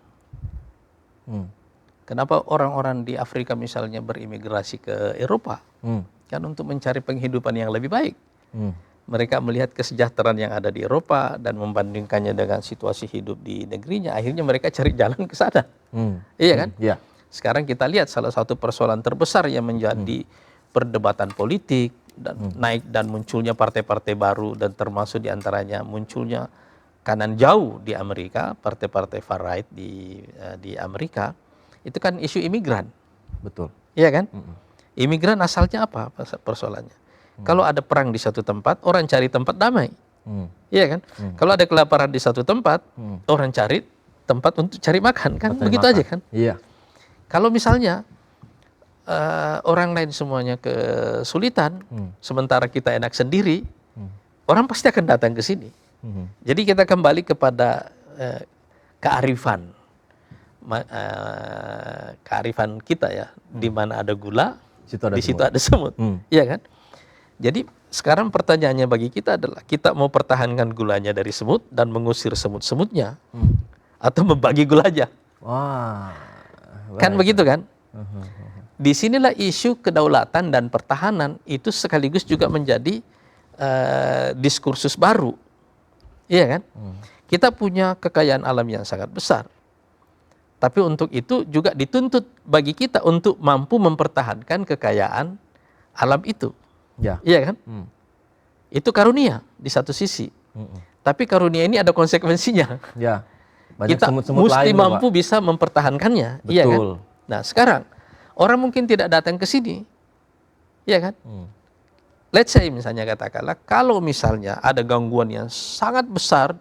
Kenapa orang-orang di Afrika misalnya berimigrasi ke Eropa? Kan untuk mencari penghidupan yang lebih baik. Mereka melihat kesejahteraan yang ada di Eropa dan membandingkannya dengan situasi hidup di negerinya, akhirnya mereka cari jalan ke sana. Iya kan? Iya. Sekarang kita lihat salah satu persoalan terbesar yang menjadi perdebatan politik dan naik dan munculnya partai-partai baru dan termasuk diantaranya munculnya kanan jauh di Amerika, partai-partai far right di Amerika, itu kan isu imigran. Betul. Iya kan? Imigran asalnya apa persoalannya? Kalau ada perang di satu tempat, orang cari tempat damai. Iya kan? Kalau ada kelaparan di satu tempat, orang cari tempat untuk cari makan. Kan begitu aja kan? Iya. Kalau misalnya orang lain semuanya kesulitan, sementara kita enak sendiri, orang pasti akan datang ke sini. Jadi kita kembali kepada kearifan kita ya, di mana ada gula, di situ ada semut, iya kan? Jadi sekarang pertanyaannya bagi kita adalah kita mau pertahankan gulanya dari semut dan mengusir semut-semutnya, atau membagi gulanya. Wah, kan begitu kan? Disinilah isu kedaulatan dan pertahanan itu sekaligus juga menjadi diskursus baru, iya kan? Kita punya kekayaan alam yang sangat besar, tapi untuk itu juga dituntut bagi kita untuk mampu mempertahankan kekayaan alam itu, iya kan? Itu karunia di satu sisi, tapi karunia ini ada konsekuensinya. Ya. Banyak kita semut-semut mesti lain, mampu bisa mempertahankannya. Betul. Iya kan? Nah sekarang orang mungkin tidak datang ke sini, iya kan? Let's say misalnya katakanlah kalau misalnya ada gangguan yang sangat besar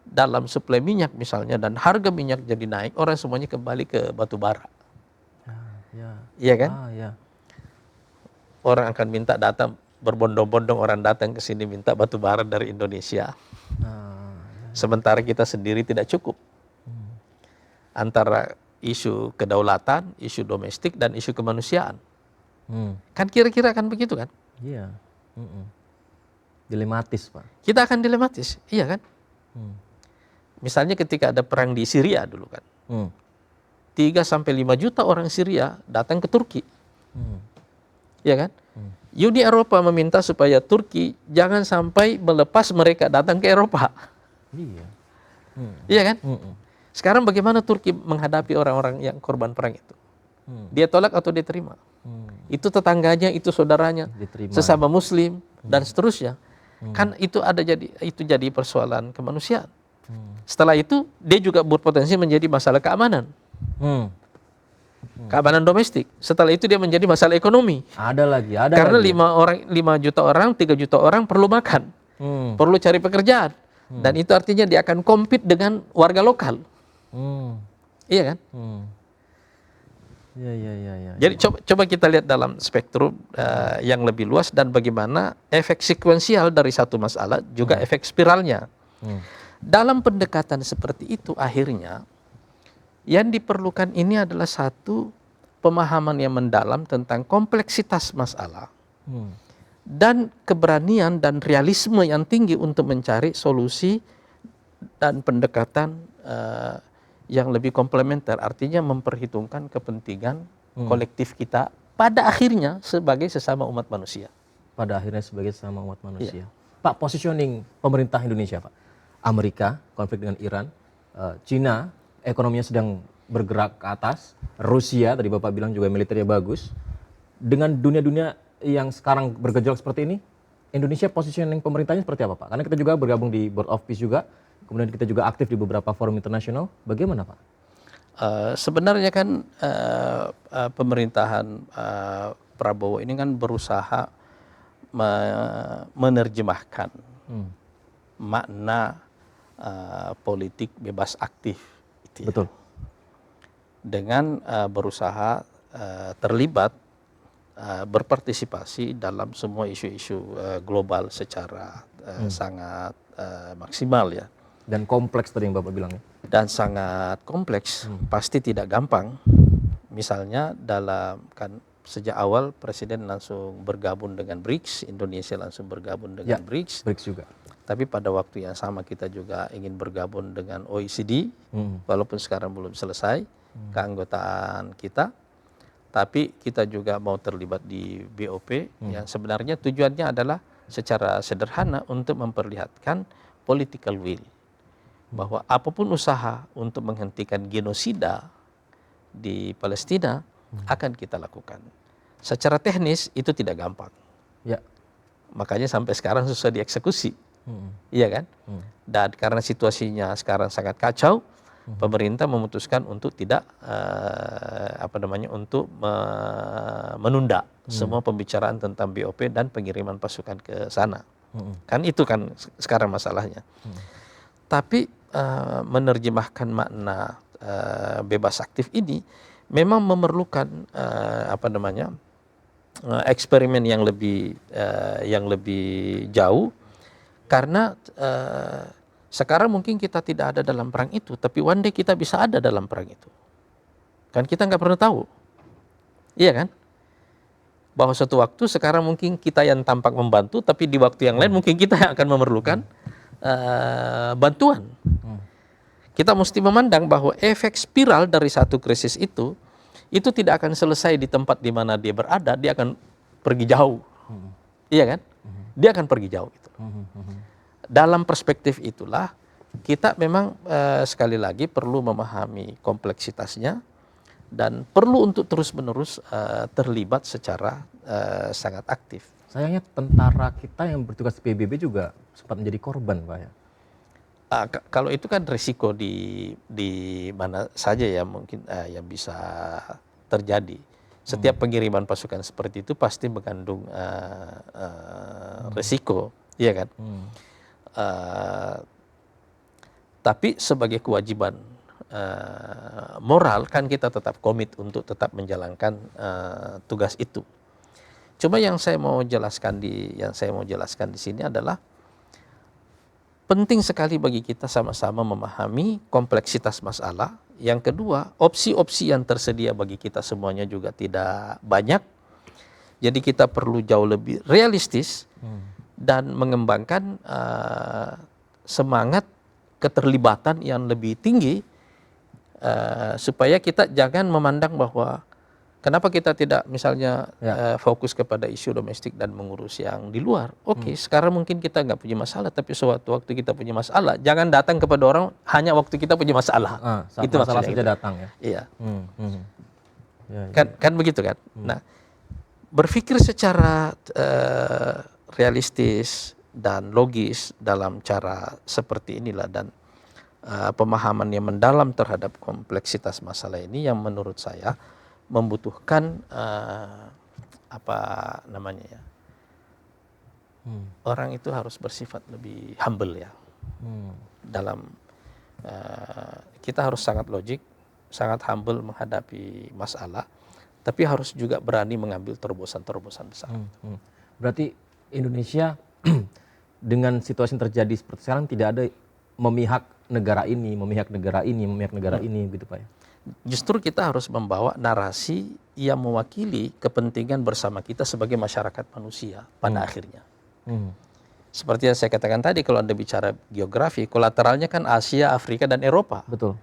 dalam suplai minyak misalnya dan harga minyak jadi naik, orang semuanya kembali ke batu bara. Iya kan? Orang akan minta berbondong-bondong orang datang ke sini minta batu bara dari Indonesia. sementara kita sendiri tidak cukup. Antara isu kedaulatan, isu domestik, dan isu kemanusiaan. Kan kira-kira akan begitu kan? Iya. Dilematis, Pak. Kita akan dilematis, iya kan? Misalnya ketika ada perang di Syria dulu kan. 3-5 juta orang Syria datang ke Turki. Ya kan? Uni Eropa meminta supaya Turki jangan sampai melepas mereka datang ke Eropa. Iya. Iya kan? Sekarang bagaimana Turki menghadapi orang-orang yang korban perang itu? Dia tolak atau dia terima? Itu tetangganya, itu saudaranya, Diterima. sesama Muslim, dan seterusnya. Kan itu jadi persoalan kemanusiaan. Setelah itu dia juga berpotensi menjadi masalah keamanan. Keamanan domestik. Setelah itu dia menjadi masalah ekonomi. Ada lagi. Karena 5 juta orang, 3 juta orang perlu makan, perlu cari pekerjaan, dan itu artinya dia akan compete dengan warga lokal. Iya kan? Iya. Jadi coba kita lihat dalam spektrum yang lebih luas dan bagaimana efek sekuensial dari satu masalah juga efek spiralnya. Dalam pendekatan seperti itu akhirnya yang diperlukan ini adalah satu pemahaman yang mendalam tentang kompleksitas masalah dan keberanian dan realisme yang tinggi untuk mencari solusi dan pendekatan yang lebih komplementer, artinya memperhitungkan kepentingan kolektif kita pada akhirnya sebagai sesama umat manusia. Pada akhirnya sebagai sesama umat manusia. Pak, positioning pemerintah Indonesia, Pak. Amerika, konflik dengan Iran, Cina, ekonominya sedang bergerak ke atas, Rusia, tadi Bapak bilang juga militernya bagus. Dengan dunia-dunia yang sekarang bergejolak seperti ini, Indonesia positioning pemerintahnya seperti apa, Pak? Karena kita juga bergabung di Board of Peace juga, kemudian kita juga aktif di beberapa forum internasional. Bagaimana, Pak? Sebenarnya kan pemerintahan Prabowo ini kan berusaha menerjemahkan makna politik bebas aktif. Itu ya. Betul. Dengan berusaha terlibat, berpartisipasi dalam semua isu-isu global secara sangat maksimal ya. Dan kompleks tadi yang Bapak bilang ya. Dan sangat kompleks, pasti tidak gampang. Misalnya kan sejak awal Presiden langsung bergabung dengan BRICS, Indonesia langsung bergabung dengan BRICS. BRICS juga. Tapi pada waktu yang sama kita juga ingin bergabung dengan OECD, walaupun sekarang belum selesai keanggotaan kita. Tapi kita juga mau terlibat di BOP yang sebenarnya tujuannya adalah secara sederhana untuk memperlihatkan political will. Bahwa apapun usaha untuk menghentikan genosida di Palestina akan kita lakukan. Secara teknis itu tidak gampang. Ya. Makanya sampai sekarang susah dieksekusi. Iya kan? Dan karena situasinya sekarang sangat kacau, pemerintah memutuskan untuk tidak untuk menunda semua pembicaraan tentang BOP dan pengiriman pasukan ke sana. Kan itu kan sekarang masalahnya. Tapi menerjemahkan makna bebas aktif ini memang memerlukan eksperimen yang lebih jauh, karena sekarang mungkin kita tidak ada dalam perang itu, tapi one day kita bisa ada dalam perang itu. Kan kita nggak pernah tahu, iya kan? Bahwa suatu waktu sekarang mungkin kita yang tampak membantu, tapi di waktu yang lain mungkin kita yang akan memerlukan bantuan. Kita mesti memandang bahwa efek spiral dari satu krisis itu tidak akan selesai di tempat di mana dia berada, dia akan pergi jauh. Iya kan? Dia akan pergi jauh gitu. Dalam perspektif itulah kita memang sekali lagi perlu memahami kompleksitasnya dan perlu untuk terus-menerus terlibat secara sangat aktif. Sayangnya tentara kita yang bertugas di PBB juga sempat menjadi korban, Pak ya. Kalau itu kan risiko di mana saja ya mungkin yang bisa terjadi. Setiap pengiriman pasukan seperti itu pasti mengandung risiko, iya kan? Tapi sebagai kewajiban moral kan kita tetap komit untuk tetap menjalankan tugas itu. Cuma yang saya mau jelaskan di sini adalah penting sekali bagi kita sama-sama memahami kompleksitas masalah. Yang kedua, opsi-opsi yang tersedia bagi kita semuanya juga tidak banyak. Jadi kita perlu jauh lebih realistis dan mengembangkan semangat keterlibatan yang lebih tinggi, supaya kita jangan memandang bahwa kenapa kita tidak misalnya fokus kepada isu domestik dan mengurus yang di luar. Oke, sekarang mungkin kita nggak punya masalah, tapi suatu waktu kita punya masalah, jangan datang kepada orang hanya waktu kita punya masalah. Saat Itu masalah maksudnya saja gitu. datang ya. Iya. Ya, Kan begitu kan. Nah, berpikir secara realistis dan logis dalam cara seperti inilah, dan pemahaman yang mendalam terhadap kompleksitas masalah ini yang menurut saya membutuhkan orang itu harus bersifat lebih humble ya. Dalam kita harus sangat logik, sangat humble menghadapi masalah, tapi harus juga berani mengambil terobosan-terobosan besar. Berarti Indonesia dengan situasi yang terjadi seperti sekarang tidak ada memihak negara ini, memihak negara ini, memihak negara ini, gitu Pak ya? Justru kita harus membawa narasi yang mewakili kepentingan bersama kita sebagai masyarakat manusia pada akhirnya. Seperti yang saya katakan tadi, kalau Anda bicara geografi, kolateralnya kan Asia, Afrika, dan Eropa. Betul.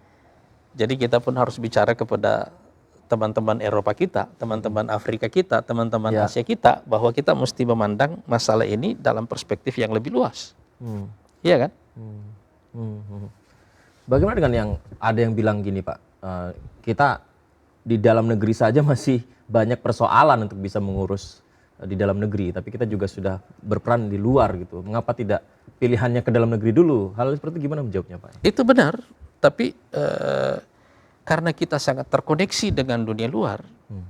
Jadi kita pun harus bicara kepada teman-teman Eropa kita, teman-teman Afrika kita, teman-teman Asia kita, bahwa kita mesti memandang masalah ini dalam perspektif yang lebih luas. Iya kan? Bagaimana dengan yang ada yang bilang gini Pak, kita di dalam negeri saja masih banyak persoalan untuk bisa mengurus di dalam negeri, tapi kita juga sudah berperan di luar gitu. Mengapa tidak pilihannya ke dalam negeri dulu? Hal seperti itu gimana menjawabnya Pak? Itu benar, tapi karena kita sangat terkoneksi dengan dunia luar,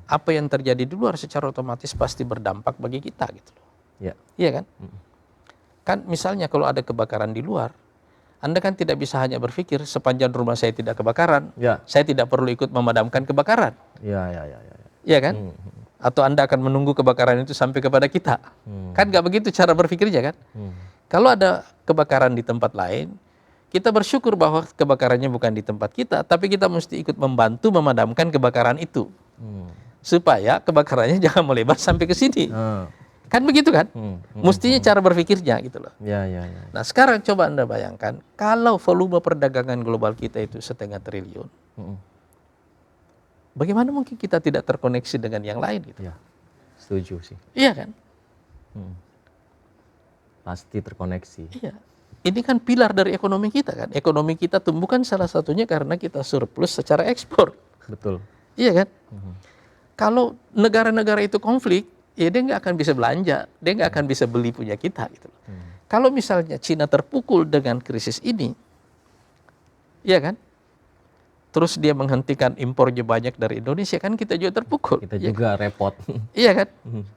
apa yang terjadi di luar secara otomatis pasti berdampak bagi kita gitu loh. Iya kan? Kan misalnya kalau ada kebakaran di luar, Anda kan tidak bisa hanya berpikir sepanjang rumah saya tidak kebakaran, saya tidak perlu ikut memadamkan kebakaran. Iya kan? Atau Anda akan menunggu kebakaran itu sampai kepada kita. Kan nggak begitu cara berpikirnya kan? Kalau ada kebakaran di tempat lain, kita bersyukur bahwa kebakarannya bukan di tempat kita, tapi kita mesti ikut membantu memadamkan kebakaran itu. Supaya kebakarannya jangan melebar sampai ke sini. Kan begitu kan? Mestinya cara berpikirnya gitu loh. Nah sekarang coba Anda bayangkan, kalau volume perdagangan global kita itu 1,5 triliun, bagaimana mungkin kita tidak terkoneksi dengan yang lain gitu? Setuju sih. Iya kan? Pasti terkoneksi. Iya. Ini kan pilar dari ekonomi kita kan. Ekonomi kita tumbuh kan salah satunya karena kita surplus secara ekspor. Betul. Iya kan? Kalau negara-negara itu konflik, ya dia nggak akan bisa belanja, dia nggak akan bisa beli punya kita gitu. Kalau misalnya Cina terpukul dengan krisis ini, iya kan? Terus dia menghentikan impornya banyak dari Indonesia, kan kita juga terpukul. Kita juga repot. Iya kan?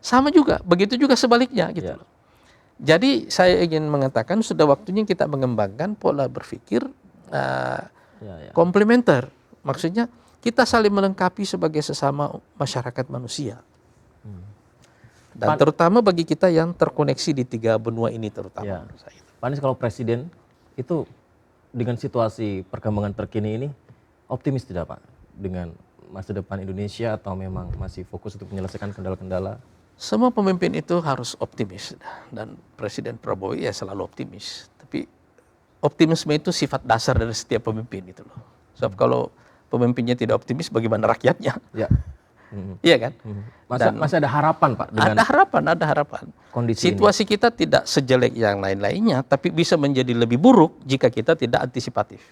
Sama juga, begitu juga sebaliknya gitu loh. Jadi saya ingin mengatakan sudah waktunya kita mengembangkan pola berpikir komplementer. Maksudnya kita saling melengkapi sebagai sesama masyarakat manusia. Dan terutama bagi kita yang terkoneksi di 3 benua ini terutama. Pak Anies, kalau presiden itu dengan situasi perkembangan terkini ini optimis tidak Pak dengan masa depan Indonesia, atau memang masih fokus untuk menyelesaikan kendala-kendala? Semua pemimpin itu harus optimis, dan Presiden Prabowo ya selalu optimis. Tapi optimisme itu sifat dasar dari setiap pemimpin itu loh. Sebab kalau pemimpinnya tidak optimis, bagaimana rakyatnya? Iya kan? Masih ada harapan Pak? Dengan ada harapan. Kondisi situasi kita tidak sejelek yang lain-lainnya, tapi bisa menjadi lebih buruk jika kita tidak antisipatif.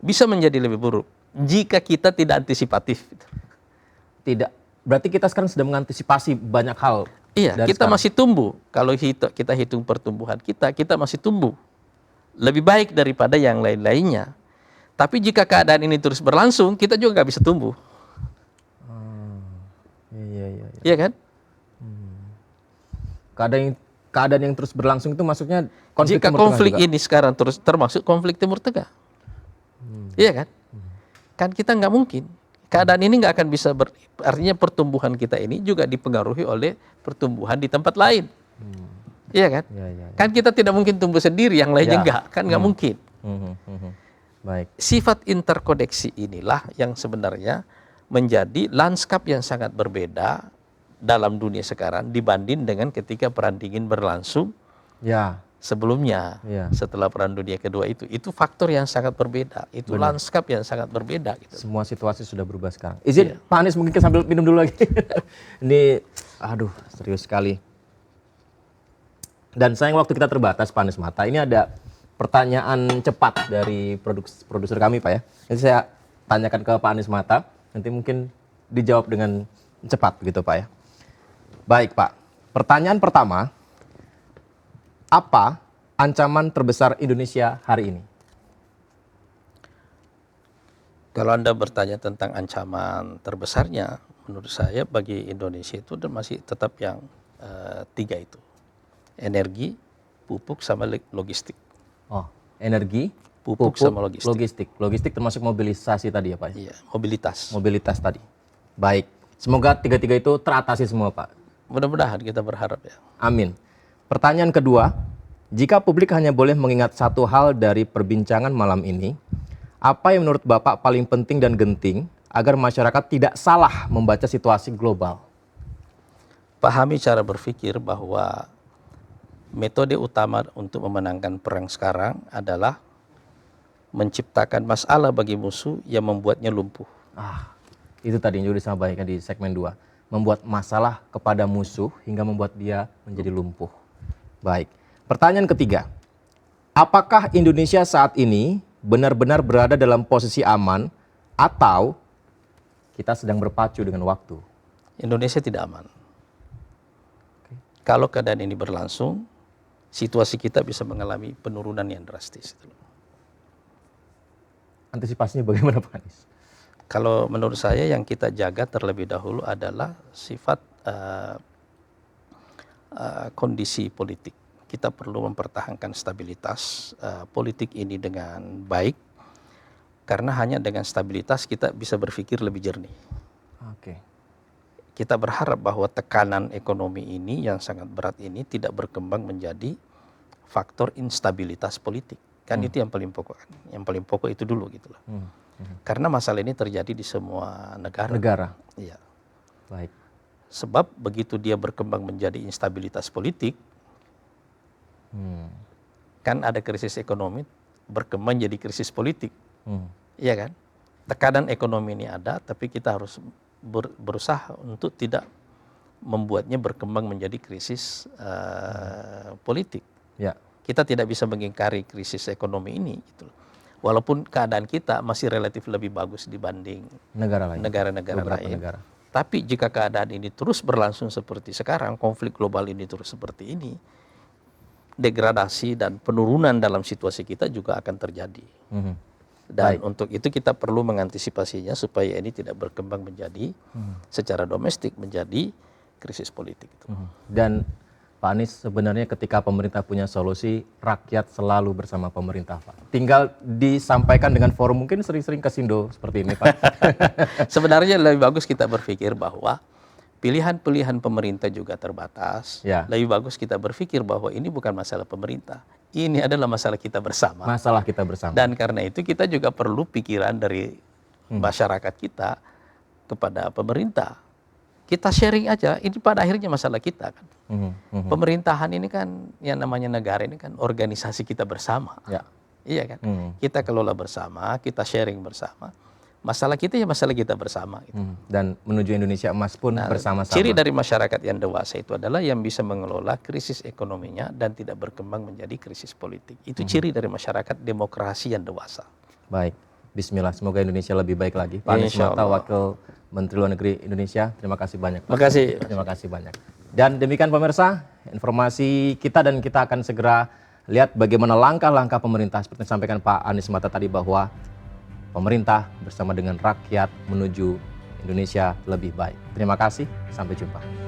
Bisa menjadi lebih buruk jika kita tidak antisipatif. Berarti kita sekarang sudah mengantisipasi banyak hal. Iya, kita sekarang masih tumbuh. Kalau kita hitung pertumbuhan kita masih tumbuh lebih baik daripada yang lain-lainnya. Tapi jika keadaan ini terus berlangsung, kita juga nggak bisa tumbuh. Iya kan? Keadaan yang terus berlangsung itu maksudnya konflik jika Timur konflik Tengah ini sekarang terus termasuk konflik Timur Tengah. Iya kan? Kan kita nggak mungkin. Keadaan ini nggak akan bisa artinya pertumbuhan kita ini juga dipengaruhi oleh pertumbuhan di tempat lain. Iya kan? Ya, ya, ya. Kan kita tidak mungkin tumbuh sendiri, yang lainnya Ya. enggak, kan nggak mungkin. Baik. Sifat interkoneksi inilah yang sebenarnya menjadi lanskap yang sangat berbeda dalam dunia sekarang dibanding dengan ketika Perang Dingin berlangsung Ya. sebelumnya. Ya. Setelah Perang Dunia Kedua itu faktor yang sangat berbeda, itu Benar. lanskap yang sangat berbeda gitu. Semua situasi sudah berubah sekarang. Izin Pak Anies mungkin sambil minum dulu lagi. Ini aduh serius sekali. Dan sayang waktu kita terbatas Pak Anies Mata. Ini ada pertanyaan cepat dari produser kami Pak ya. Nanti saya tanyakan ke Pak Anies Mata. Nanti mungkin dijawab dengan cepat gitu Pak ya. Baik Pak. Pertanyaan pertama. Apa ancaman terbesar Indonesia hari ini? Kalau Anda bertanya tentang ancaman terbesarnya, menurut saya bagi Indonesia itu masih tetap yang 3 itu. Energi, pupuk, sama logistik. Oh, energi, Pupuk sama logistik. Logistik termasuk mobilisasi tadi ya Pak? Iya, mobilitas. Mobilitas tadi. Baik, semoga 3 itu teratasi semua Pak. Mudah-mudahan, kita berharap ya. Amin. Pertanyaan kedua, jika publik hanya boleh mengingat satu hal dari perbincangan malam ini, apa yang menurut Bapak paling penting dan genting agar masyarakat tidak salah membaca situasi global? Pahami cara berpikir bahwa metode utama untuk memenangkan perang sekarang adalah menciptakan masalah bagi musuh yang membuatnya lumpuh. Itu tadi yang juga disampaikan di segmen 2. Membuat masalah kepada musuh hingga membuat dia menjadi lumpuh. Baik. Pertanyaan ketiga. Apakah Indonesia saat ini benar-benar berada dalam posisi aman atau kita sedang berpacu dengan waktu? Indonesia tidak aman. Kalau keadaan ini berlangsung, situasi kita bisa mengalami penurunan yang drastis. Antisipasinya bagaimana Pak Anies? Kalau menurut saya yang kita jaga terlebih dahulu adalah sifat kondisi politik. Kita perlu mempertahankan stabilitas politik ini dengan baik, karena hanya dengan stabilitas kita bisa berpikir lebih jernih. Oke. Kita berharap bahwa tekanan ekonomi ini yang sangat berat ini tidak berkembang menjadi faktor instabilitas politik. Kan itu yang paling pokok. Yang paling pokok itu dulu gitu loh. Karena masalah ini terjadi di semua negara. Iya. Baik. Sebab begitu dia berkembang menjadi instabilitas politik, kan ada krisis ekonomi berkembang jadi krisis politik. Iya kan? Tekanan ekonomi ini ada, tapi kita harus berusaha untuk tidak membuatnya berkembang menjadi krisis politik. Ya. Kita tidak bisa mengingkari krisis ekonomi ini, gitu. Walaupun keadaan kita masih relatif lebih bagus dibanding negara-negara lain. Tapi jika keadaan ini terus berlangsung seperti sekarang, konflik global ini terus seperti ini, degradasi dan penurunan dalam situasi kita juga akan terjadi. Dan untuk itu kita perlu mengantisipasinya supaya ini tidak berkembang menjadi secara domestik menjadi krisis politik. Dan Pak Anies sebenarnya ketika pemerintah punya solusi, rakyat selalu bersama pemerintah Pak. Tinggal disampaikan dengan forum mungkin sering-sering ke Sindo seperti ini Pak. Sebenarnya lebih bagus kita berpikir bahwa pilihan-pilihan pemerintah juga terbatas. Ya. Lebih bagus kita berpikir bahwa ini bukan masalah pemerintah. Ini adalah masalah kita bersama. Masalah kita bersama. Dan karena itu kita juga perlu pikiran dari masyarakat kita kepada pemerintah. Kita sharing aja, ini pada akhirnya masalah kita kan. Pemerintahan ini kan, yang namanya negara ini kan organisasi kita bersama. Ya. Iya kan? Kita kelola bersama, kita sharing bersama. Masalah kita ya masalah kita bersama. Gitu. Dan menuju Indonesia emas pun bersama-sama. Ciri dari masyarakat yang dewasa itu adalah yang bisa mengelola krisis ekonominya dan tidak berkembang menjadi krisis politik. Itu ciri dari masyarakat demokrasi yang dewasa. Baik, bismillah. Semoga Indonesia lebih baik lagi. Pak Anies Mata, Wakil Menteri Luar Negeri Indonesia, terima kasih banyak. Terima kasih. Terima kasih banyak. Dan demikian pemirsa, informasi kita dan kita akan segera lihat bagaimana langkah-langkah pemerintah seperti yang disampaikan Pak Anies Mata tadi bahwa pemerintah bersama dengan rakyat menuju Indonesia lebih baik. Terima kasih, sampai jumpa.